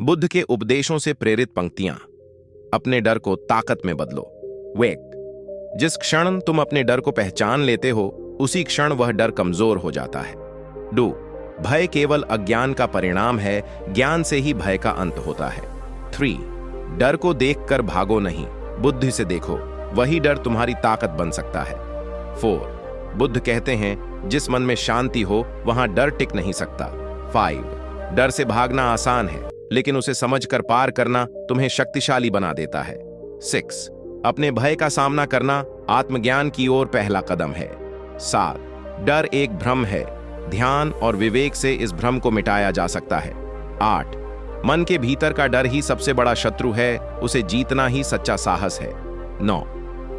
बुद्ध के उपदेशों से प्रेरित पंक्तियां। अपने डर को ताकत में बदलो। वेट। जिस क्षण तुम अपने डर को पहचान लेते हो उसी क्षण वह डर कमजोर हो जाता है। डू। भय केवल अज्ञान का परिणाम है, ज्ञान से ही भय का अंत होता है। 3। डर को देखकर भागो नहीं, बुद्धि से देखो, वही डर तुम्हारी ताकत बन सकता है। 4। बुद्ध कहते हैं जिस मन में शांति हो वहां डर टिक नहीं सकता। 5। डर से भागना आसान है, लेकिन उसे समझकर पार करना तुम्हें शक्तिशाली बना देता है। 6। अपने भय का सामना करना आत्मज्ञान की ओर पहला कदम है। 7। डर एक भ्रम है, ध्यान और विवेक से इस भ्रम को मिटाया जा सकता है। 8। मन के भीतर का डर ही सबसे बड़ा शत्रु है, उसे जीतना ही सच्चा साहस है। 9।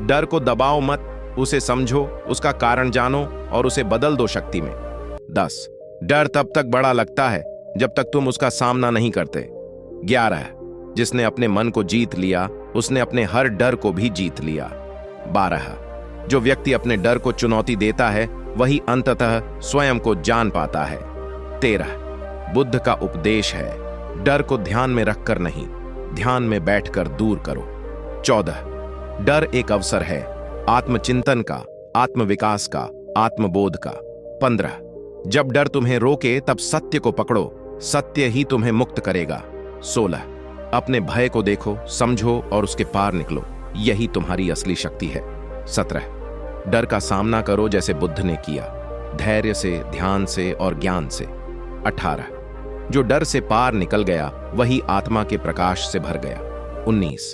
डर को दबाओ मत, उसे समझो, उसका कारण जानो और उसे बदल दो शक्ति में। 10। डर तब तक बड़ा लगता है जब तक तुम उसका सामना नहीं करते। 11। जिसने अपने मन को जीत लिया उसने अपने हर डर को भी जीत लिया। 12। जो व्यक्ति अपने डर को चुनौती देता है वही अंततः स्वयं को जान पाता है। 13। बुद्ध का उपदेश है, डर को ध्यान में रखकर नहीं, ध्यान में बैठकर दूर करो। 14। डर एक अवसर है, आत्मचिंतन का, आत्मविकास का, आत्मबोध का। 15। जब डर तुम्हें रोके तब सत्य को पकड़ो, सत्य ही तुम्हें मुक्त करेगा। 16। अपने भय को देखो, समझो और उसके पार निकलो, यही तुम्हारी असली शक्ति है। 17। डर का सामना करो जैसे बुद्ध ने किया, धैर्य से, ध्यान से और ज्ञान से। 18। जो डर से पार निकल गया वही आत्मा के प्रकाश से भर गया। 19।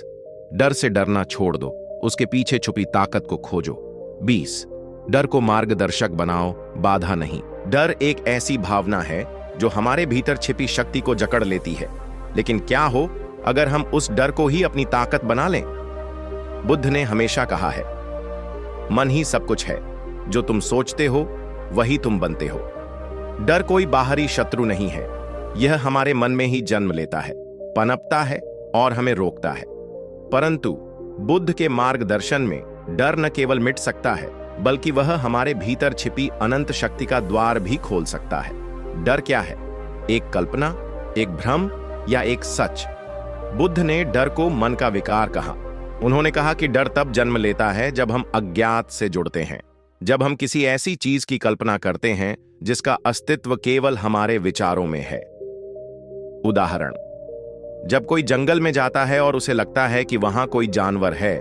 डर से डरना छोड़ दो, उसके पीछे छुपी ताकत को खोजो। 20। डर को मार्गदर्शक बनाओ, बाधा नहीं। डर एक ऐसी भावना है जो हमारे भीतर छिपी शक्ति को जकड़ लेती है, लेकिन क्या हो अगर हम उस डर को ही अपनी ताकत बना लें? बुद्ध ने हमेशा कहा है, मन ही सब कुछ है, जो तुम सोचते हो वही तुम बनते हो। डर कोई बाहरी शत्रु नहीं है, यह हमारे मन में ही जन्म लेता है, पनपता है और हमें रोकता है। परंतु बुद्ध के मार्गदर्शन में डर न केवल मिट सकता है बल्कि वह हमारे भीतर छिपी अनंत शक्ति का द्वार भी खोल सकता है। डर क्या है? एक कल्पना, एक भ्रम या एक सच? बुद्ध ने डर को मन का विकार कहा। उन्होंने कहा कि डर तब जन्म लेता है जब हम अज्ञात से जुड़ते हैं, जब हम किसी ऐसी चीज की कल्पना करते हैं जिसका अस्तित्व केवल हमारे विचारों में है। उदाहरण, जब कोई जंगल में जाता है और उसे लगता है कि वहां कोई जानवर है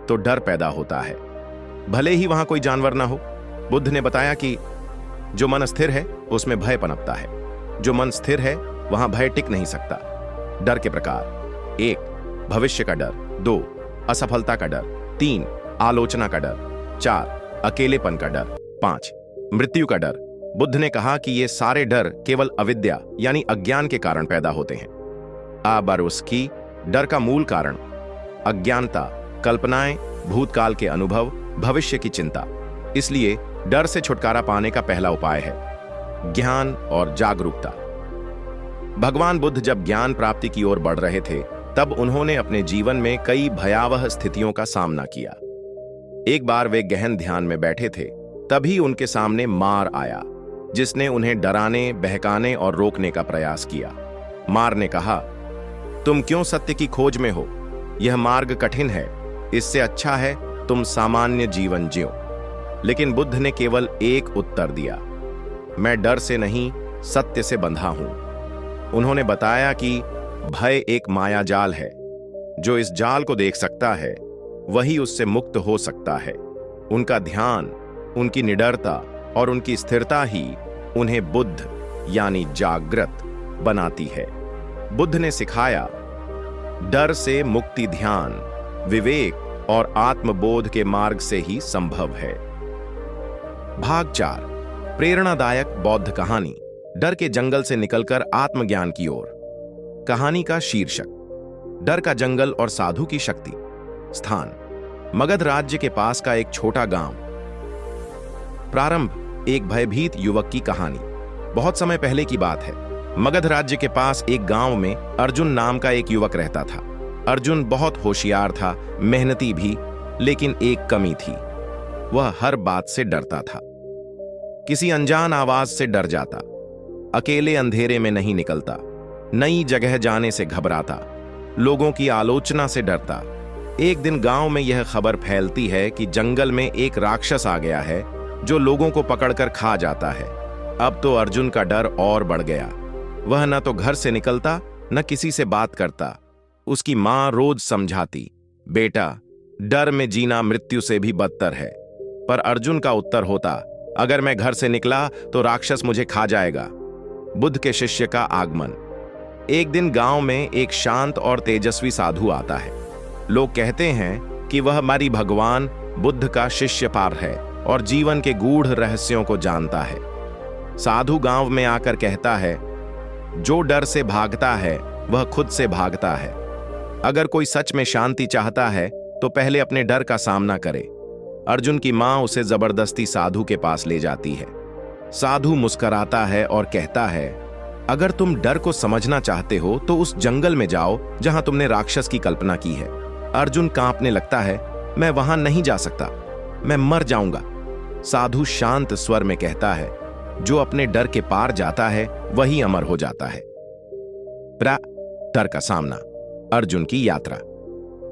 तो डर पैदा होता है, भले ही वहां कोई जानवर ना हो। बुद्ध ने बताया कि जो मन स्थिर है उसमें भय पनपता है, जो मन स्थिर है वहां भय टिक नहीं सकता। डर के प्रकार: 1. भविष्य का डर। 2. असफलता का डर। 3. आलोचना का डर। 4. अकेलेपन का डर। 5. मृत्यु का डर। बुद्ध ने कहा कि ये सारे डर केवल अविद्या यानी अज्ञान के कारण पैदा होते हैं। उसकी डर का मूल कारण अज्ञानता, कल्पनाएं, भूतकाल के अनुभव, भविष्य की चिंता। इसलिए डर से छुटकारा पाने का पहला उपाय है ज्ञान और जागरूकता। भगवान बुद्ध जब ज्ञान प्राप्ति की ओर बढ़ रहे थे तब उन्होंने अपने जीवन में कई भयावह स्थितियों का सामना किया। एक बार वे गहन ध्यान में बैठे थे, तभी उनके सामने मार आया, जिसने उन्हें डराने, बहकाने और रोकने का प्रयास किया। मार ने कहा, तुम क्यों सत्य की खोज में हो? यह मार्ग कठिन है, इससे अच्छा है तुम सामान्य जीवन जियो। लेकिन बुद्ध ने केवल एक उत्तर दिया, मैं डर से नहीं, सत्य से बंधा हूं। उन्होंने बताया कि भय एक मायाजाल है, जो इस जाल को देख सकता है वही उससे मुक्त हो सकता है। उनका ध्यान, उनकी निडरता और उनकी स्थिरता ही उन्हें बुद्ध यानी जागृत बनाती है। बुद्ध ने सिखाया, डर से मुक्ति ध्यान, विवेक और आत्मबोध के मार्ग से ही संभव है। भाग 4, प्रेरणादायक बौद्ध कहानी, डर के जंगल से निकलकर आत्मज्ञान की ओर। कहानी का शीर्षक, डर का जंगल और साधु की शक्ति। स्थान, मगध राज्य के पास का एक छोटा गांव। प्रारंभ, एक भयभीत युवक की कहानी। बहुत समय पहले की बात है। मगध राज्य के पास एक गांव में अर्जुन नाम का एक युवक रहता था। अर्जुन बहुत होशियार था, मेहनती भी, लेकिन एक कमी थी, वह हर बात से डरता था। किसी अनजान आवाज से डर जाता, अकेले अंधेरे में नहीं निकलता, नई जगह जाने से घबराता, लोगों की आलोचना से डरता। एक दिन गांव में यह खबर फैलती है कि जंगल में एक राक्षस आ गया है जो लोगों को पकड़कर खा जाता है। अब तो अर्जुन का डर और बढ़ गया। वह न तो घर से निकलता, न किसी से बात करता। उसकी मां रोज समझाती, बेटा, डर में जीना मृत्यु से भी बदतर है। पर अर्जुन का उत्तर होता, अगर मैं घर से निकला तो राक्षस मुझे खा जाएगा। बुद्ध के शिष्य का आगमन। एक दिन गांव में एक शांत और तेजस्वी साधु आता है। लोग कहते हैं कि वह हमारी भगवान बुद्ध का शिष्य पार है और जीवन के गूढ़ रहस्यों को जानता है। साधु गांव में आकर कहता है, जो डर से भागता है वह खुद से भागता है। अगर कोई सच में शांति चाहता है तो पहले अपने डर का सामना करे। अर्जुन की मां उसे जबरदस्ती साधु के पास ले जाती है। साधु मुस्कुराता है और कहता है, अगर तुम डर को समझना चाहते हो तो उस जंगल में जाओ जहां तुमने राक्षस की कल्पना की है। अर्जुन कांपने लगता है, मैं वहां नहीं जा सकता, मैं मर जाऊंगा। साधु शांत स्वर में कहता है, जो अपने डर के पार जाता है वही अमर हो जाता है। डर का सामना। अर्जुन की यात्रा।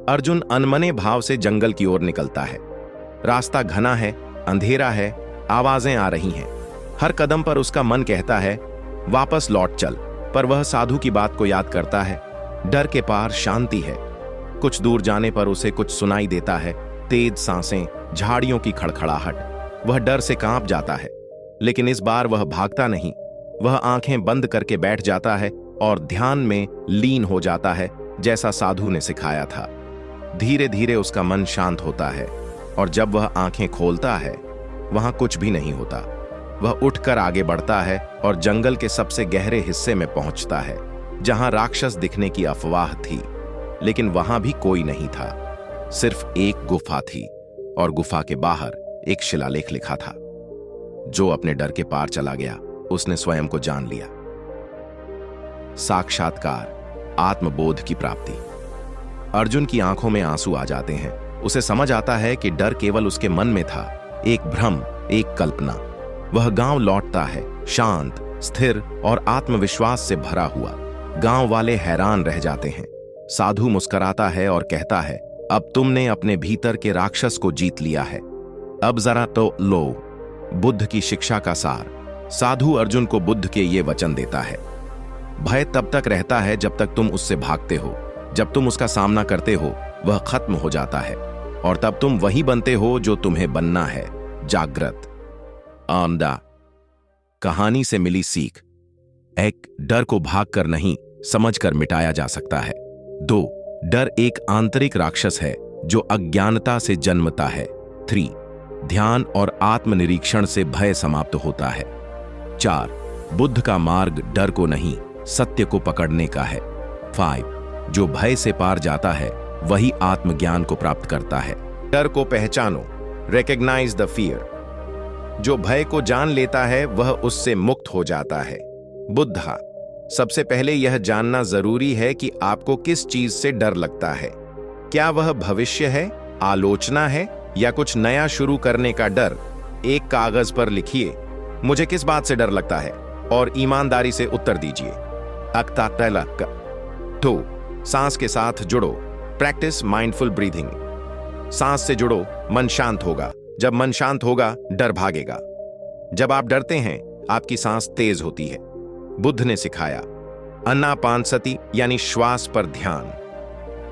अर्जुन अनमने भाव से जंगल की ओर निकलता है। रास्ता घना है, अंधेरा है, आवाजें आ रही हैं। हर कदम पर उसका मन कहता है, वापस लौट चल। पर वह साधु की बात को याद करता है। डर के पार शांति है। कुछ दूर जाने पर उसे कुछ सुनाई देता है, तेज सांसें, झाड़ियों की खड़खड़ाहट। वह डर से कांप जाता है, लेकिन इस बार वह भागता नहीं। वह आंखें बंद करके बैठ जाता है और ध्यान में लीन हो जाता है, जैसा साधु ने सिखाया था। धीरे धीरे उसका मन शांत होता है और जब वह आंखें खोलता है, वहां कुछ भी नहीं होता। वह उठकर आगे बढ़ता है और जंगल के सबसे गहरे हिस्से में पहुंचता है, जहां राक्षस दिखने की अफवाह थी। लेकिन वहां भी कोई नहीं था, सिर्फ एक गुफा थी और गुफा के बाहर एक शिलालेख लिखा था, जो अपने डर के पार चला गया उसने स्वयं को जान लिया। साक्षात्कार, आत्मबोध की प्राप्ति। अर्जुन की आंखों में आंसू आ जाते हैं। उसे समझ आता है कि डर केवल उसके मन में था, एक भ्रम, एक कल्पना। वह गांव लौटता है, शांत, स्थिर और आत्मविश्वास से भरा हुआ। गांव वाले हैरान रह जाते हैं। साधु मुस्कुराता है और कहता है, अब तुमने अपने भीतर के राक्षस को जीत लिया है। अब जरा तो लो। बुद्ध की शिक्षा का सार। साधु अर्जुन को बुद्ध के ये वचन देता है, भय तब तक रहता है जब तक तुम उससे भागते हो। जब तुम उसका सामना करते हो वह खत्म हो जाता है और तब तुम वही बनते हो जो तुम्हें बनना है। जागृत। आमदा। कहानी से मिली सीख। 1. डर को भागकर नहीं, समझकर मिटाया जा सकता है। 2. डर एक आंतरिक राक्षस है जो अज्ञानता से जन्मता है। 3. ध्यान और आत्मनिरीक्षण से भय समाप्त होता है। 4. बुद्ध का मार्ग डर को नहीं, सत्य को पकड़ने का है। 5. जो भय से पार जाता है वही आत्मज्ञान को प्राप्त करता है। डर को पहचानो, रिकॉग्नाइज द फियर। जो भय को जान लेता है वह उससे मुक्त हो जाता है। बुद्धा। सबसे पहले यह जानना जरूरी है कि आपको किस चीज से डर लगता है। क्या वह भविष्य है, आलोचना है, या कुछ नया शुरू करने का डर? एक कागज पर लिखिए, मुझे किस बात से डर लगता है, और ईमानदारी से उत्तर दीजिए। अक्तातलक। 2. सांस के साथ जुड़ो, प्रैक्टिस माइंडफुल ब्रीथिंग। सांस से जुड़ो, मन शांत होगा। जब मन शांत होगा, डर भागेगा। जब आप डरते हैं, आपकी सांस तेज होती है। बुद्ध ने सिखाया, आनापानसति यानी श्वास पर ध्यान।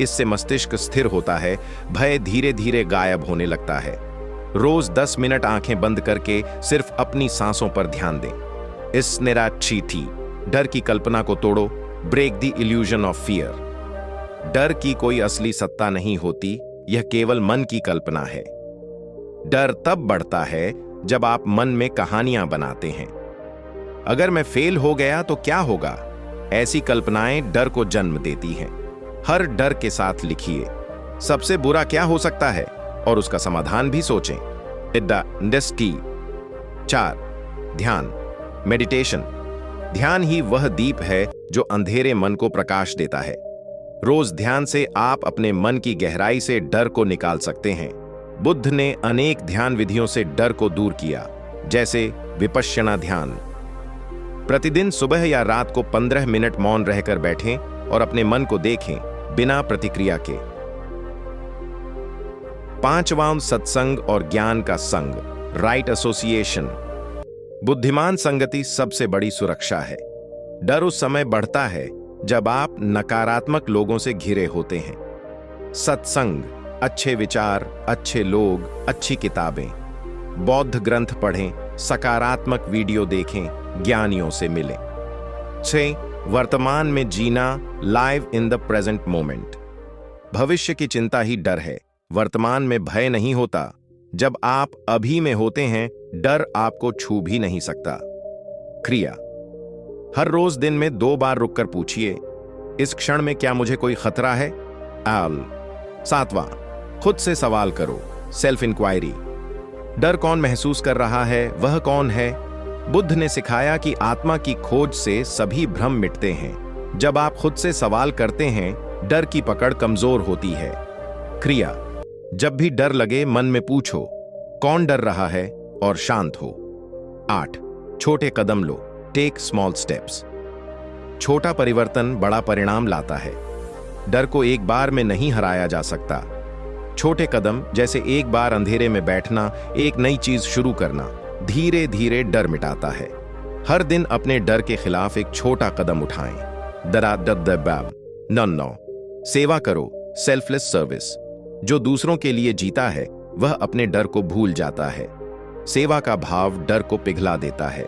इससे मस्तिष्क स्थिर होता है, भय धीरे धीरे गायब होने लगता है। रोज 10 मिनट आंखें बंद करके सिर्फ अपनी सांसों पर ध्यान दें। इस निराच्छी डर की कल्पना को तोड़ो, break the illusion of fear. डर की कोई असली सत्ता नहीं होती, यह केवल मन की कल्पना है। डर तब बढ़ता है जब आप मन में कहानियां बनाते हैं। अगर मैं फेल हो गया तो क्या होगा? ऐसी कल्पनाएं डर को जन्म देती हैं। हर डर के साथ लिखिए, सबसे बुरा क्या हो सकता है, और उसका समाधान भी सोचें। 4. ध्यान, मेडिटेशन। ध्यान ही वह दीप है जो अंधेरे मन को प्रकाश देता है। रोज ध्यान से आप अपने मन की गहराई से डर को निकाल सकते हैं। बुद्ध ने अनेक ध्यान विधियों से डर को दूर किया, जैसे विपश्यना ध्यान। प्रतिदिन सुबह या रात को 15 मिनट मौन रहकर बैठें और अपने मन को देखें बिना प्रतिक्रिया के। 5वां सत्संग और ज्ञान का संग, राइट एसोसिएशन। बुद्धिमान संगति सबसे बड़ी सुरक्षा है। डर उस समय बढ़ता है जब आप नकारात्मक लोगों से घिरे होते हैं। सत्संग, अच्छे विचार, अच्छे लोग, अच्छी किताबें, बौद्ध ग्रंथ पढ़ें, सकारात्मक वीडियो देखें, ज्ञानियों से मिलें। 6. वर्तमान में जीना, live in the present moment. भविष्य की चिंता ही डर है, वर्तमान में भय नहीं होता। जब आप अभी में होते हैं, डर आपको छू भी नहीं सकता। क्रिया, हर रोज दिन में 2 बार रुककर पूछिए, इस क्षण में क्या मुझे कोई खतरा है? 7वां, खुद से सवाल करो, सेल्फ इंक्वायरी। डर कौन महसूस कर रहा है, वह कौन है? बुद्ध ने सिखाया कि आत्मा की खोज से सभी भ्रम मिटते हैं। जब आप खुद से सवाल करते हैं, डर की पकड़ कमजोर होती है। क्रिया, जब भी डर लगे मन में पूछो, कौन डर रहा है, और शांत हो। 8. छोटे कदम लो, टेक स्मॉल स्टेप्स। छोटा परिवर्तन बड़ा परिणाम लाता है। डर को एक बार में नहीं हराया जा सकता। छोटे कदम, जैसे एक बार अंधेरे में बैठना, एक नई चीज शुरू करना, धीरे धीरे डर मिटाता है। हर दिन अपने डर के खिलाफ एक छोटा कदम उठाएं। 9. सेवा करो, सेल्फलेस सर्विस। जो दूसरों के लिए जीता है, वह अपने डर को भूल जाता है। सेवा का भाव डर को पिघला देता है।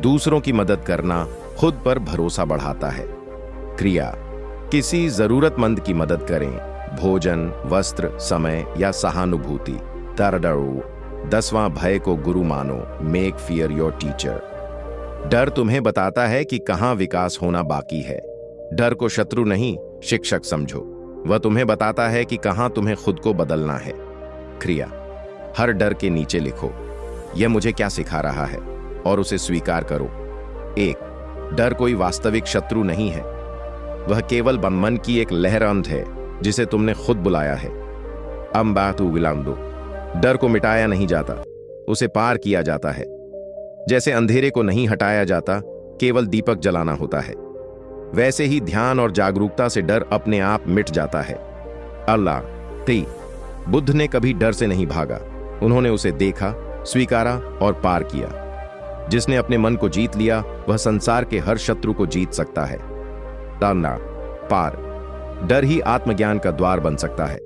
दूसरों की मदद करना खुद पर भरोसा बढ़ाता है। क्रिया, किसी जरूरतमंद की मदद करें, भोजन, वस्त्र, समय या सहानुभूति। 10वां, भय को गुरु मानो, मेक फियर योर टीचर। डर तुम्हें बताता है कि कहां विकास होना बाकी है। डर को शत्रु नहीं, शिक्षक समझो। वह तुम्हें बताता है कि कहां तुम्हें खुद को बदलना है। क्रिया, हर डर के नीचे लिखो, यह मुझे क्या सिखा रहा है, और उसे स्वीकार करो। 1. डर कोई वास्तविक शत्रु नहीं है, वह केवल मन की एक लहरअंध है जिसे तुमने खुद बुलाया है। अम्बातु विलांदो, डर को मिटाया नहीं जाता, उसे पार किया जाता है। जैसे अंधेरे को नहीं हटाया जाता, केवल दीपक जलाना होता है, वैसे ही ध्यान और जागरूकता से डर अपने आप मिट जाता है। अल्लाह। बुद्ध ने कभी डर से नहीं भागा, उन्होंने उसे देखा, स्वीकारा और पार किया। जिसने अपने मन को जीत लिया, वह संसार के हर शत्रु को जीत सकता है। पार। डर ही आत्मज्ञान का द्वार बन सकता है,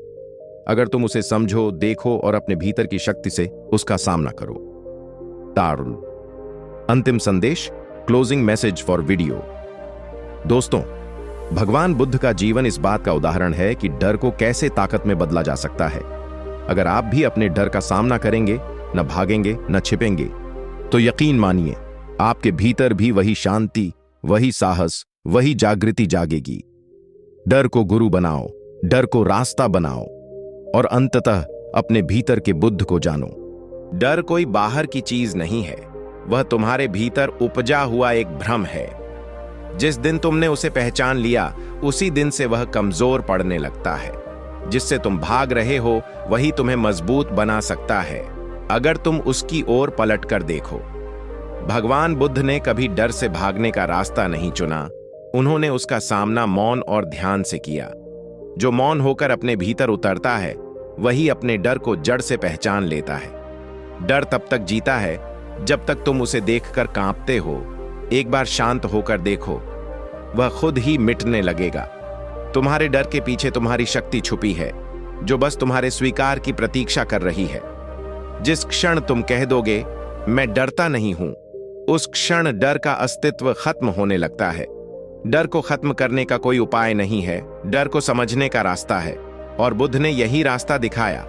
अगर तुम उसे समझो, देखो और अपने भीतर की शक्ति से उसका सामना करो। तारुण। अंतिम संदेश, क्लोजिंग मैसेज फॉर वीडियो। दोस्तों, भगवान बुद्ध का जीवन इस बात का उदाहरण है कि डर को कैसे ताकत में बदला जा सकता है। अगर आप भी अपने डर का सामना करेंगे, न भागेंगे, न छिपेंगे, तो यकीन मानिए आपके भीतर भी वही शांति, वही साहस, वही जागृति जागेगी। डर को गुरु बनाओ, डर को रास्ता बनाओ और अंततः अपने भीतर के बुद्ध को जानो। डर कोई बाहर की चीज नहीं है, वह तुम्हारे भीतर उपजा हुआ एक भ्रम है। जिस दिन तुमने उसे पहचान लिया, उसी दिन से वह कमजोर पड़ने लगता है। जिससे तुम भाग रहे हो, वही तुम्हें मजबूत बना सकता है, अगर तुम उसकी ओर पलट कर देखो। भगवान बुद्ध ने कभी डर से भागने का रास्ता नहीं चुना, उन्होंने उसका सामना मौन और ध्यान से किया। जो मौन होकर अपने भीतर उतरता है, वही अपने डर को जड़ से पहचान लेता है। डर तब तक जीता है जब तक तुम उसे देखकर कांपते हो। एक बार शांत होकर देखो, वह खुद ही मिटने लगेगा। तुम्हारे डर के पीछे तुम्हारी शक्ति छुपी है, जो बस तुम्हारे स्वीकार की प्रतीक्षा कर रही है। जिस क्षण तुम कह दोगे, मैं डरता नहीं हूं, उस क्षण डर का अस्तित्व खत्म होने लगता है। डर को खत्म करने का कोई उपाय नहीं है, डर को समझने का रास्ता है, और बुद्ध ने यही रास्ता दिखाया।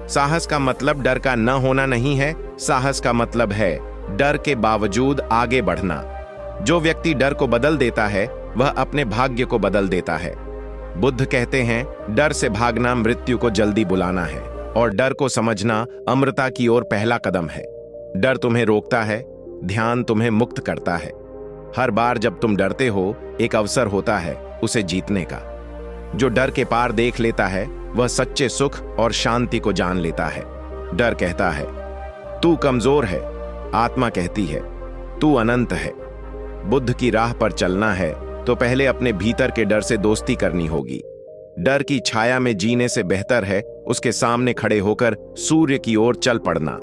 साहस का मतलब डर का न होना नहीं है, साहस का मतलब है डर के बावजूद आगे बढ़ना। जो व्यक्ति डर को बदल देता है, वह अपने भाग्य को बदल देता है। बुद्ध कहते हैं, डर से भागना मृत्यु को जल्दी बुलाना है, और डर को समझना अमरता की ओर पहला कदम है। डर तुम्हें रोकता है, ध्यान तुम्हें मुक्त करता है। हर बार जब तुम डरते हो, एक अवसर होता है उसे जीतने का। जो डर के पार देख लेता है, वह सच्चे सुख और शांति को जान लेता है। डर कहता है, तू कमजोर है, आत्मा कहती है, तू अनंत है। बुद्ध की राह पर चलना है तो पहले अपने भीतर के डर से दोस्ती करनी होगी। डर की छाया में जीने से बेहतर है उसके सामने खड़े होकर सूर्य की ओर चल पड़ना।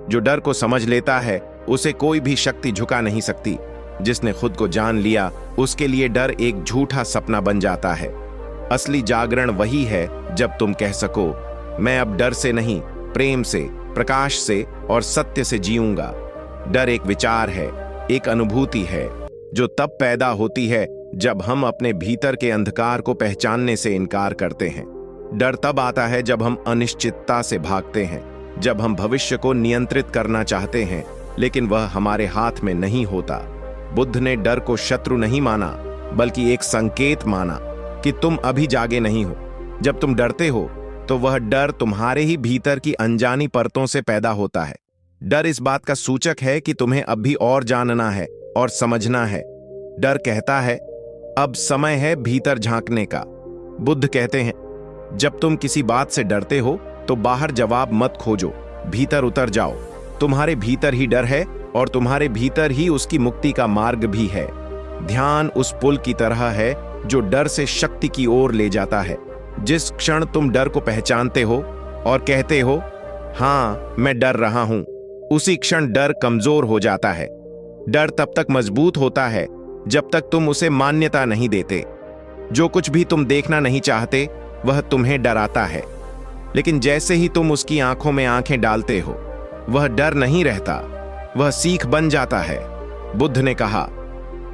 जो डर को समझ लेता है उसे कोई भी शक्ति झुका नहीं सकती। जिसने खुद को जान लिया उसके लिए डर एक झूठा सपना बन जाता है। असली जागरण वही है जब तुम कह सको, मैं अब डर से नहीं, प्रेम से, प्रकाश से और सत्य से जीऊंगा। डर एक विचार है, एक अनुभूति है जो तब पैदा होती है जब हम अपने भीतर के अंधकार को पहचानने से इनकार करते हैं। डर तब आता है जब हम अनिश्चितता से भागते हैं, जब हम भविष्य को नियंत्रित करना चाहते हैं लेकिन वह हमारे हाथ में नहीं होता। बुद्ध ने डर को शत्रु नहीं माना बल्कि एक संकेत माना कि तुम अभी जागे नहीं हो। जब तुम डरते हो तो वह डर तुम्हारे ही भीतर की अनजानी परतों से पैदा होता है। डर इस बात का सूचक है कि तुम्हें अब भी और जानना है और समझना है। डर कहता है अब समय है भीतर झांकने का। बुद्ध कहते हैं जब तुम किसी बात से डरते हो तो बाहर जवाब मत खोजो, भीतर उतर जाओ। तुम्हारे भीतर ही डर है और तुम्हारे भीतर ही उसकी मुक्ति का मार्ग भी है। ध्यान उस पुल की तरह है जो डर से शक्ति की ओर ले जाता है। जिस क्षण तुम डर को पहचानते हो और कहते हो हां मैं डर रहा हूं, उसी क्षण डर कमजोर हो जाता है। डर तब तक मजबूत होता है जब तक तुम उसे मान्यता नहीं देते। जो कुछ भी तुम देखना नहीं चाहते वह तुम्हें डराता है, लेकिन जैसे ही तुम उसकी आंखों में आंखें डालते हो वह डर नहीं रहता, वह सीख बन जाता है। बुद्ध ने कहा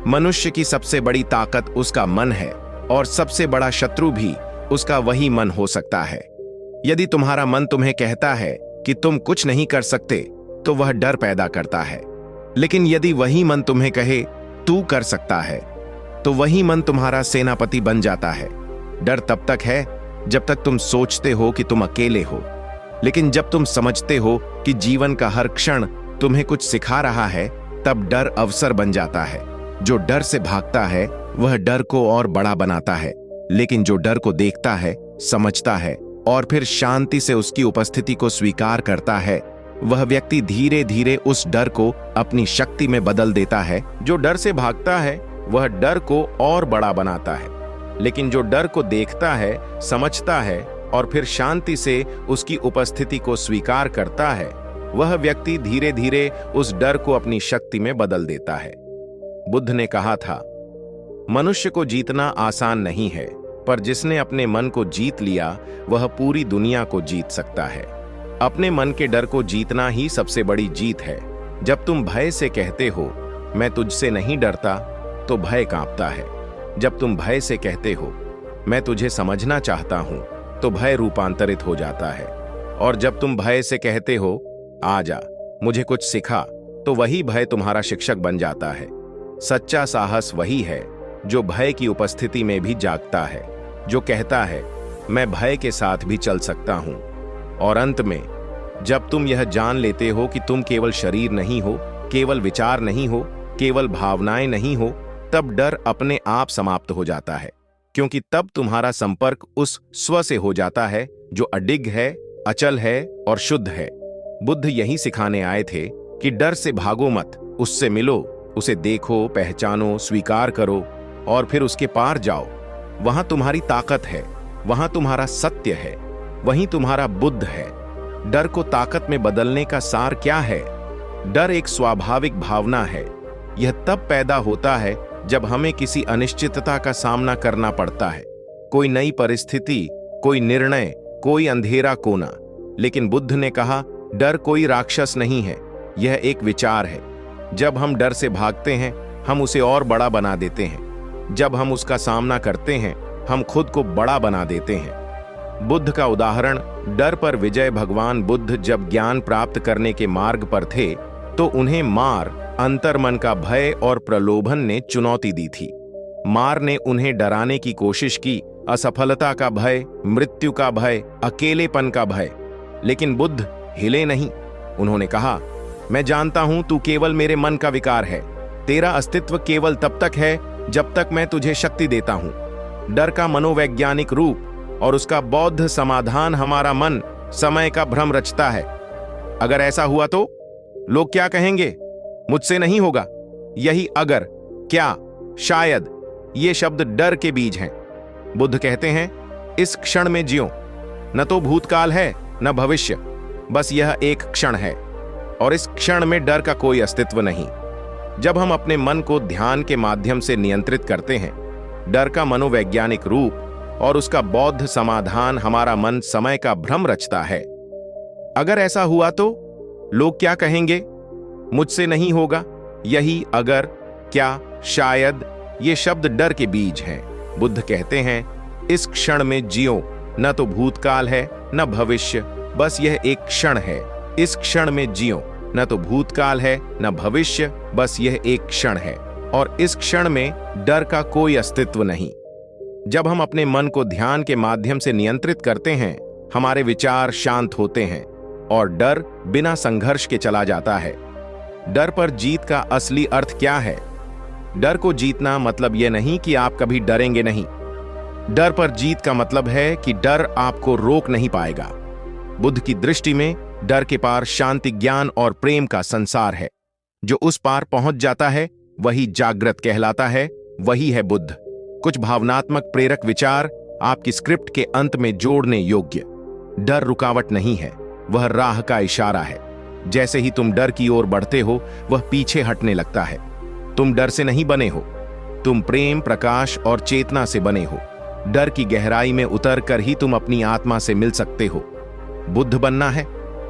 मनुष्य की सबसे बड़ी ताकत उसका मन है और सबसे बड़ा शत्रु भी उसका वही मन हो सकता है। यदि तुम्हारा मन तुम्हें कहता है कि तुम कुछ नहीं कर सकते तो वह डर पैदा करता है, लेकिन यदि वही मन तुम्हें कहे तू कर सकता है तो वही मन तुम्हारा सेनापति बन जाता है। डर तब तक है जब तक तुम सोचते हो कि तुम अकेले हो, लेकिन जब तुम समझते हो कि जीवन का हर क्षण तुम्हें कुछ सिखा रहा है तब डर अवसर बन जाता है। जो डर से भागता है वह डर को और बड़ा बनाता है, लेकिन जो डर को देखता है, समझता है और फिर शांति से उसकी उपस्थिति को स्वीकार करता है, वह व्यक्ति धीरे धीरे उस डर को अपनी शक्ति में बदल देता है। जो डर से भागता है वह डर को और बड़ा बनाता है, लेकिन जो डर को देखता है, समझता है और फिर शांति से उसकी उपस्थिति को स्वीकार करता है, वह व्यक्ति धीरे धीरे उस डर को अपनी शक्ति में बदल देता है। बुद्ध ने कहा था मनुष्य को जीतना आसान नहीं है, पर जिसने अपने मन को जीत लिया वह पूरी दुनिया को जीत सकता है। अपने मन के डर को जीतना ही सबसे बड़ी जीत है। जब तुम भय से कहते हो मैं तुझसे नहीं डरता तो भय कांपता है। जब तुम भय से कहते हो मैं तुझे समझना चाहता हूं तो भय रूपांतरित हो जाता है। और जब तुम भय से कहते हो आजा मुझे कुछ सिखा तो वही भय तुम्हारा शिक्षक बन जाता है। सच्चा साहस वही है जो भय की उपस्थिति में भी जागता है, जो कहता है मैं भय के साथ भी चल सकता हूं। और अंत में जब तुम यह जान लेते हो कि तुम केवल शरीर नहीं हो, केवल विचार नहीं हो, केवल भावनाएं नहीं हो, तब डर अपने आप समाप्त हो जाता है, क्योंकि तब तुम्हारा संपर्क उस स्व से हो जाता है जो अडिग है, अचल है और शुद्ध है। बुद्ध यही सिखाने आए थे कि डर से भागो मत, उससे मिलो, उसे देखो, पहचानो, स्वीकार करो और फिर उसके पार जाओ। वहां तुम्हारी ताकत है, वहां तुम्हारा सत्य है, वहीं तुम्हारा बुद्ध है। डर को ताकत में बदलने का सार क्या है? डर एक स्वाभाविक भावना है। यह तब पैदा होता है जब हमें किसी अनिश्चितता का सामना करना पड़ता है, कोई नई परिस्थिति, कोई निर्णय, कोई अंधेरा कोना। लेकिन बुद्ध ने कहा डर कोई राक्षस नहीं है, यह एक विचार है। जब हम डर से भागते हैं हम उसे और बड़ा बना देते हैं। जब हम उसका सामना करते हैं हम खुद को बड़ा बना देते हैं। बुद्ध का उदाहरण डर पर विजय। भगवान बुद्ध जब ज्ञान प्राप्त करने के मार्ग पर थे तो उन्हें मार, अंतर्मन का भय और प्रलोभन ने चुनौती दी थी। मार ने उन्हें डराने की कोशिश की, असफलता का भय, मृत्यु का भय, अकेलेपन का भय। लेकिन बुद्ध हिले नहीं। उन्होंने कहा मैं जानता हूं तू केवल मेरे मन का विकार है। तेरा अस्तित्व केवल तब तक है जब तक मैं तुझे शक्ति देता हूं। डर का मनोवैज्ञानिक रूप और उसका बौद्ध समाधान हमारा मन समय का भ्रम रचता है। अगर ऐसा हुआ तो लोग क्या कहेंगे? मुझसे नहीं होगा। यही अगर क्या, शायद ये शब्द डर के बीज हैं। बुद्ध कहते हैं, इस क्षण में जियो। न तो भूतकाल है न भविष्य, बस यह एक क्षण है, और इस क्षण में डर का कोई अस्तित्व नहीं। जब हम अपने मन को ध्यान के माध्यम से नियंत्रित करते हैं, डर का मनोवैज्ञानिक रूप और उसका बौद्ध समाधान हमारा मन समय का भ्रम रचता है। अगर ऐसा हुआ तो लोग क्या कहेंगे? मुझसे नहीं होगा। यही अगर, क्या, शायद ये शब्द डर के बीज हैं। बुद्ध कहते हैं, इस क्षण में जियो। न तो भूतकाल है न भविष्य, बस यह एक क्षण है। इस क्षण में जियो। न तो भूतकाल है न भविष्य, बस यह एक क्षण है, और इस क्षण में डर का कोई अस्तित्व नहीं। जब हम अपने मन को ध्यान के माध्यम से नियंत्रित करते हैं, हमारे विचार शांत होते हैं और डर बिना संघर्ष के चला जाता है। डर पर जीत का असली अर्थ क्या है? डर को जीतना मतलब यह नहीं कि आप कभी डरेंगे नहीं। डर पर जीत का मतलब है कि डर आपको रोक नहीं पाएगा। बुद्ध की दृष्टि में डर के पार शांति, ज्ञान और प्रेम का संसार है। जो उस पार पहुंच जाता है वही जागृत कहलाता है, वही है बुद्ध। कुछ भावनात्मक प्रेरक विचार आपकी स्क्रिप्ट के अंत में जोड़ने योग्य। डर रुकावट नहीं है, वह राह का इशारा है। जैसे ही तुम डर की ओर बढ़ते हो, वह पीछे हटने लगता है। तुम डर से नहीं बने हो, तुम प्रेम, प्रकाश और चेतना से बने हो। डर की गहराई में उतरकर ही तुम अपनी आत्मा से मिल सकते हो। बुद्ध बनना है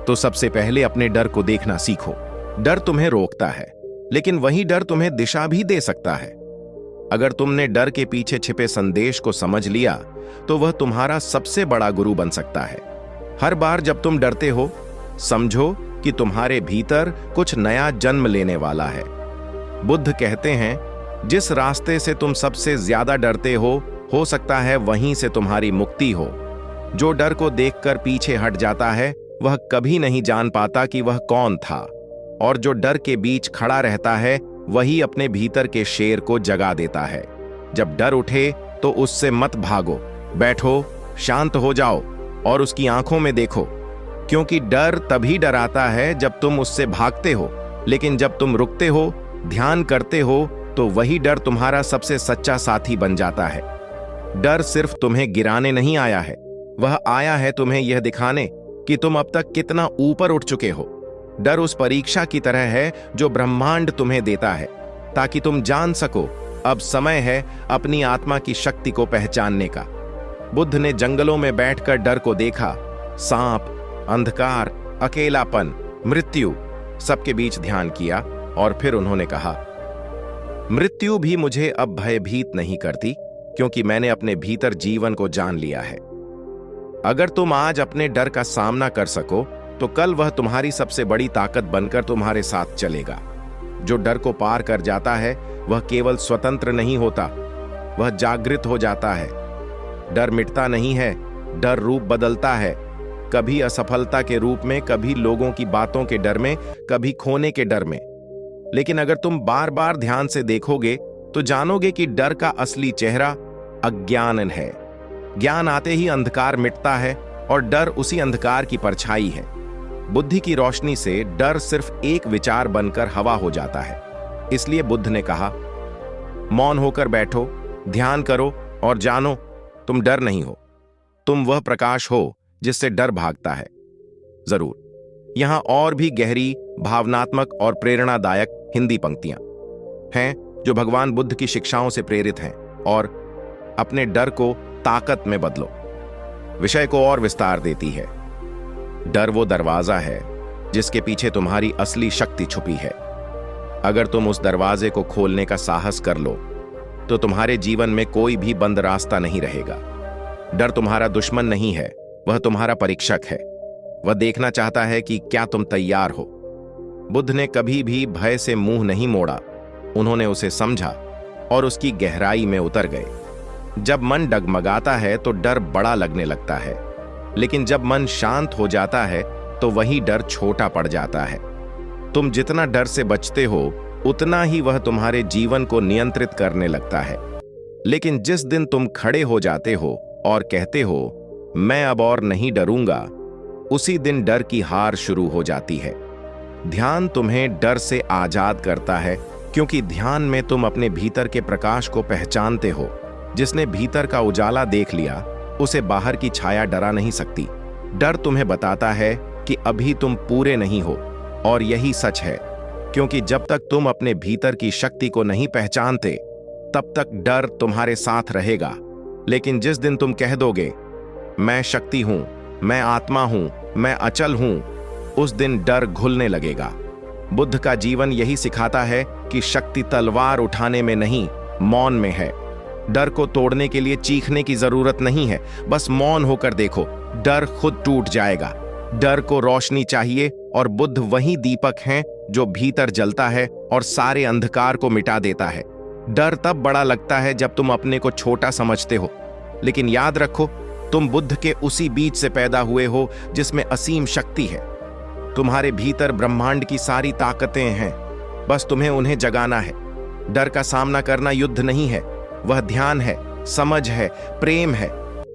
तो सबसे पहले अपने डर को देखना सीखो। डर तुम्हें रोकता है, लेकिन वही डर तुम्हें दिशा भी दे सकता है। अगर तुमने डर के पीछे छिपे संदेश को समझ लिया, तो वह तुम्हारा सबसे बड़ा गुरु बन सकता है। हर बार जब तुम डरते हो, समझो कि तुम्हारे भीतर कुछ नया जन्म लेने वाला है। बुद्ध कहते हैं, जिस रास्ते से तुम सबसे ज्यादा डरते हो सकता है वहीं से तुम्हारी मुक्ति हो। जो डर को देखकर पीछे हट जाता है, वह कभी नहीं जान पाता कि वह कौन था, और जो डर के बीच खड़ा रहता है, वही अपने भीतर के शेर को जगा देता है। जब डर उठे तो उससे मत भागो, बैठो, शांत हो जाओ और उसकी आंखों में देखो, क्योंकि डर तभी डराता है जब तुम उससे भागते हो, लेकिन जब तुम रुकते हो, ध्यान करते हो, तो वही डर तुम्हारा सबसे सच्चा साथी बन जाता है। डर सिर्फ तुम्हें गिराने नहीं आया है, वह आया है तुम्हें यह दिखाने कि तुम अब तक कितना ऊपर उठ चुके हो। डर उस परीक्षा की तरह है जो ब्रह्मांड तुम्हें देता है, ताकि तुम जान सको अब समय है अपनी आत्मा की शक्ति को पहचानने का। बुद्ध ने जंगलों में बैठकर डर को देखा, सांप, अंधकार, अकेलापन, मृत्यु, सबके बीच ध्यान किया, और फिर उन्होंने कहा, मृत्यु भी मुझे अब भयभीत नहीं करती, क्योंकि मैंने अपने भीतर जीवन को जान लिया है। अगर तुम आज अपने डर का सामना कर सको, तो कल वह तुम्हारी सबसे बड़ी ताकत बनकर तुम्हारे साथ चलेगा। जो डर को पार कर जाता है, वह केवल स्वतंत्र नहीं होता, वह जागृत हो जाता है। डर मिटता नहीं है, डर रूप बदलता है, कभी असफलता के रूप में, कभी लोगों की बातों के डर में, कभी खोने के डर में। लेकिन अगर तुम बार बार ध्यान से देखोगे, तो जानोगे कि डर का असली चेहरा अज्ञान है। ज्ञान आते ही अंधकार मिटता है, और डर उसी अंधकार की परछाई है। बुद्धि की रोशनी से डर सिर्फ एक विचार बनकर हवा हो जाता है। इसलिए बुद्ध ने कहा, मौन होकर बैठो, ध्यान करो और जानो तुम डर नहीं हो, तुम वह प्रकाश हो जिससे डर भागता है। जरूर यहां और भी गहरी, भावनात्मक और प्रेरणादायक हिंदी पंक्तियां हैं जो भगवान बुद्ध की शिक्षाओं से प्रेरित हैं, और अपने डर को ताकत में बदलो विषय को और विस्तार देती है। डर वो दरवाजा है जिसके पीछे तुम्हारी असली शक्ति छुपी है। अगर तुम उस दरवाजे को खोलने का साहस कर लो, तो तुम्हारे जीवन में कोई भी बंद रास्ता नहीं रहेगा। डर तुम्हारा दुश्मन नहीं है, वह तुम्हारा परीक्षक है। वह देखना चाहता है कि क्या तुम तैयार हो। बुद्ध ने कभी भी भय से मुंह नहीं मोड़ा, उन्होंने उसे समझा और उसकी गहराई में उतर गए। जब मन डगमगाता है तो डर बड़ा लगने लगता है, लेकिन जब मन शांत हो जाता है तो वही डर छोटा पड़ जाता है। तुम जितना डर से बचते हो, उतना ही वह तुम्हारे जीवन को नियंत्रित करने लगता है। लेकिन जिस दिन तुम खड़े हो जाते हो और कहते हो, मैं अब और नहीं डरूंगा, उसी दिन डर की हार शुरू हो जाती है। ध्यान तुम्हें डर से आजाद करता है क्योंकि ध्यान में तुम अपने भीतर के प्रकाश को पहचानते हो। जिसने भीतर का उजाला देख लिया, उसे बाहर की छाया डरा नहीं सकती। डर तुम्हें बताता है कि अभी तुम पूरे नहीं हो, और यही सच है, क्योंकि जब तक तुम अपने भीतर की शक्ति को नहीं पहचानते, तब तक डर तुम्हारे साथ रहेगा। लेकिन जिस दिन तुम कह दोगे, मैं शक्ति हूं, मैं आत्मा हूं, मैं अचल हूं, उस दिन डर घुलने लगेगा। बुद्ध का जीवन यही सिखाता है कि शक्ति तलवार उठाने में नहीं, मौन में है। डर को तोड़ने के लिए चीखने की जरूरत नहीं है, बस मौन होकर देखो, डर खुद टूट जाएगा। डर को रोशनी चाहिए, और बुद्ध वही दीपक हैं जो भीतर जलता है और सारे अंधकार को मिटा देता है। डर तब बड़ा लगता है जब तुम अपने को छोटा समझते हो, लेकिन याद रखो, तुम बुद्ध के उसी बीज से पैदा हुए हो जिसमें असीम शक्ति है। तुम्हारे भीतर ब्रह्मांड की सारी ताकतें हैं, बस तुम्हें उन्हें जगाना है। डर का सामना करना युद्ध नहीं है, वह ध्यान है, समझ है, प्रेम है।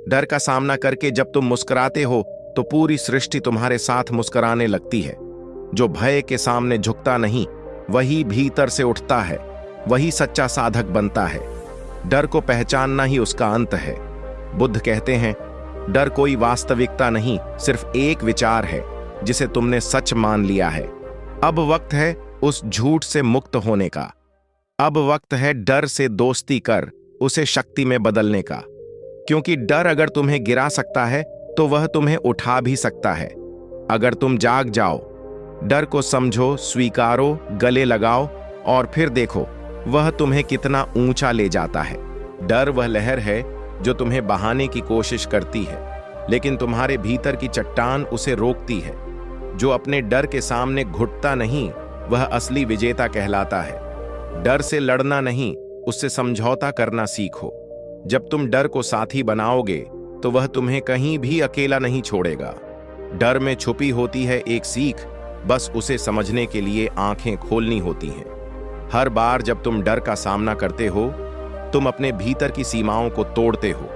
डर का सामना करके जब तुम मुस्कुराते हो, तो पूरी सृष्टि तुम्हारे साथ मुस्कुराने लगती है। जो भय के सामने झुकता नहीं, वही भीतर से उठता है, वही सच्चा साधक बनता है। डर को पहचानना ही उसका अंत है। बुद्ध कहते हैं, डर कोई वास्तविकता नहीं, सिर्फ एक विचार है जिसे तुमने सच मान लिया है। अब वक्त है उस झूठ से मुक्त होने का। अब वक्त है डर से दोस्ती कर उसे शक्ति में बदलने का। क्योंकि डर अगर तुम्हें गिरा सकता है, तो वह तुम्हें उठा भी सकता है। अगर तुम जाग जाओ, डर को समझो, स्वीकारो, गले लगाओ, और फिर देखो वह तुम्हें कितना ऊंचा ले जाता है। डर वह लहर है जो तुम्हें बहाने की कोशिश करती है, लेकिन तुम्हारे भीतर की चट्टान उसे रोकती है। जो अपने डर के सामने घुटता नहीं, वह असली विजेता कहलाता है। डर से लड़ना नहीं, उससे समझौता करना सीखो। जब तुम डर को साथी बनाओगे, तो वह तुम्हें कहीं भी अकेला नहीं छोड़ेगा। डर में छुपी होती है एक सीख, बस उसे समझने के लिए आंखें खोलनी होती हैं। हर बार जब तुम डर का सामना करते हो, तुम अपने भीतर की सीमाओं को तोड़ते हो।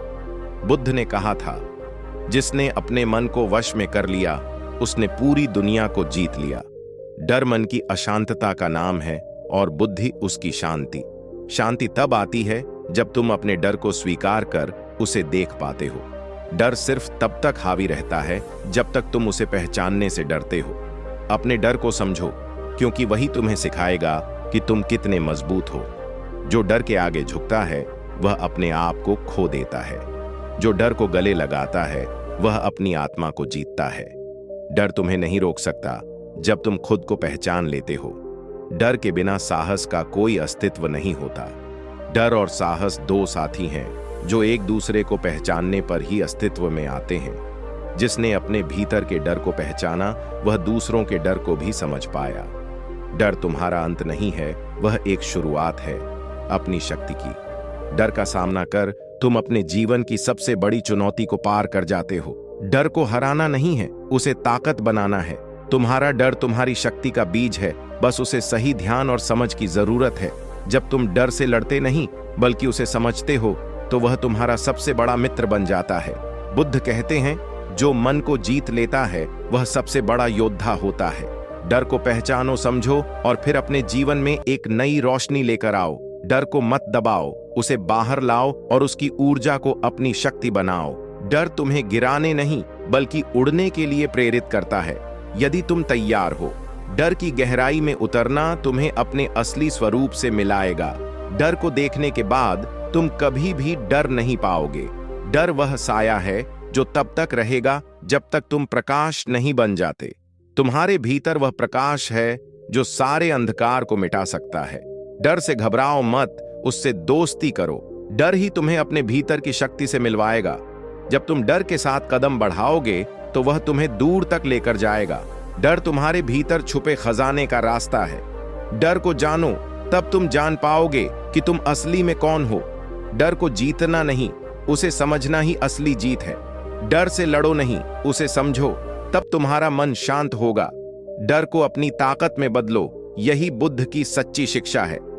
बुद्ध ने कहा था, जिसने अपने मन को वश में कर लिया, उसने पूरी दुनिया को जीत लिया। डर मन की अशांतता का नाम है, और बुद्धि उसकी शांति। शांति तब आती है जब तुम अपने डर को स्वीकार कर उसे देख पाते हो। डर सिर्फ तब तक हावी रहता है जब तक तुम उसे पहचानने से डरते हो। अपने डर को समझो, क्योंकि वही तुम्हें सिखाएगा कि तुम कितने मजबूत हो। जो डर के आगे झुकता है, वह अपने आप को खो देता है। जो डर को गले लगाता है, वह अपनी आत्मा को जीतता है। डर तुम्हें नहीं रोक सकता जब तुम खुद को पहचान लेते हो। डर के बिना साहस का कोई अस्तित्व नहीं होता। डर और साहस दो साथी हैं जो एक दूसरे को पहचानने पर ही अस्तित्व में आते हैं। जिसने अपने भीतर के डर को पहचाना, वह दूसरों के डर को भी समझ पाया। डर तुम्हारा अंत नहीं है, वह एक शुरुआत है अपनी शक्ति की। डर का सामना कर तुम अपने जीवन की सबसे बड़ी चुनौती को पार कर जाते हो। डर को हराना नहीं है, उसे ताकत बनाना है। तुम्हारा डर तुम्हारी शक्ति का बीज है, बस उसे सही ध्यान और समझ की जरूरत है। जब तुम डर से लड़ते नहीं, बल्कि उसे समझते हो, तो वह तुम्हारा सबसे बड़ा मित्र बन जाता है। बुद्ध कहते हैं, जो मन को जीत लेता है, वह सबसे बड़ा योद्धा होता है। डर को पहचानो, समझो, और फिर अपने जीवन में एक नई रोशनी लेकर आओ। डर को मत दबाओ, उसे बाहर लाओ और उसकी ऊर्जा को अपनी शक्ति बनाओ। डर तुम्हें गिराने नहीं, बल्कि उड़ने के लिए प्रेरित करता है, यदि तुम तैयार हो। डर की गहराई में उतरना तुम्हें अपने असली स्वरूप से मिलाएगा। डर को देखने के बाद तुम कभी भी डर नहीं पाओगे। डर वह साया है जो तब तक रहेगा जब तक तुम प्रकाश नहीं बन जाते। तुम्हारे भीतर वह प्रकाश है जो सारे अंधकार को मिटा सकता है। डर से घबराओ मत, उससे दोस्ती करो। डर ही तुम्हें अपने भीतर की शक्ति से मिलवाएगा। जब तुम डर के साथ कदम बढ़ाओगे, तो वह तुम्हें दूर तक लेकर जाएगा। डर तुम्हारे भीतर छुपे खजाने का रास्ता है। डर को जानो, तब तुम जान पाओगे कि तुम असली में कौन हो। डर को जीतना नहीं, उसे समझना ही असली जीत है। डर से लड़ो नहीं, उसे समझो, तब तुम्हारा मन शांत होगा। डर को अपनी ताकत में बदलो, यही बुद्ध की सच्ची शिक्षा है।